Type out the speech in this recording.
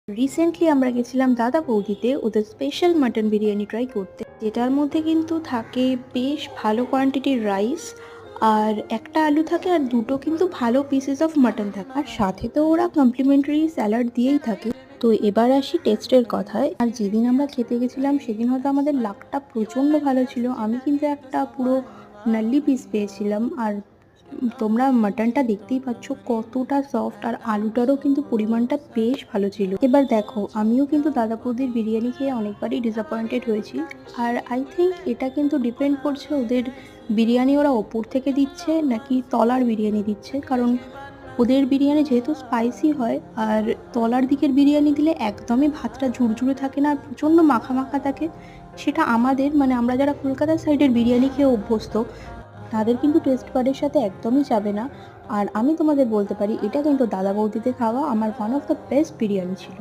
Recently আমরা গেছিলাম দাদা বৌদিতে ওদের স্পেশাল মাটন বিরিয়ানি ট্রাই করতে, যেটার মধ্যে কিন্তু থাকে বেশ ভালো কোয়ান্টিটির রাইস, আর একটা আলু থাকে, আর দুটো কিন্তু ভালো পিসেস অফ মাটন থাকে, আর সাথে তো ওরা কমপ্লিমেন্টারি স্যালাড দিয়েই থাকে। তো এবার আসি টেস্টের কথায়। আর যেদিন আমরা খেতে গেছিলাম সেদিন হয়তো আমাদের লাকটা প্রচণ্ড ভালো ছিল, আমি কিন্তু একটা পুরো নাল্লি পিস পেয়েছিলাম। আর তোমরা মাটনটা দেখতেই পাচ্ছ কতটা সফট, আর আলুটারও কিন্তু পরিমাণটা বেশ ভালো ছিল। এবার দেখো, আমিও কিন্তু দাদা বৌদির বিরিয়ানি খেয়ে অনেকবারই ডিসঅ্যাপয়েন্টেড হয়েছি। আর আই থিঙ্ক এটা কিন্তু ডিপেন্ড করছে ওদের বিরিয়ানি ওরা ওপর থেকে দিচ্ছে নাকি তলার বিরিয়ানি দিচ্ছে, কারণ ওদের বিরিয়ানি যেহেতু স্পাইসি হয়, আর তলার দিকের বিরিয়ানি দিলে একদমই ভাতটা ঝুরঝুরে থাকে না, আর প্রচণ্ড মাখা মাখা থাকে। সেটা আমাদের মানে আমরা যারা কলকাতার সাইডের বিরিয়ানি খেয়ে অভ্যস্ত তাদের কিন্তু টেস্ট বাডের সাথে একদমই যাবে না। আর আমি তোমাদের বলতে পারি এটা কিন্তু দাদা বৌদিতে খাওয়া আমার one of the best biryani ছিল।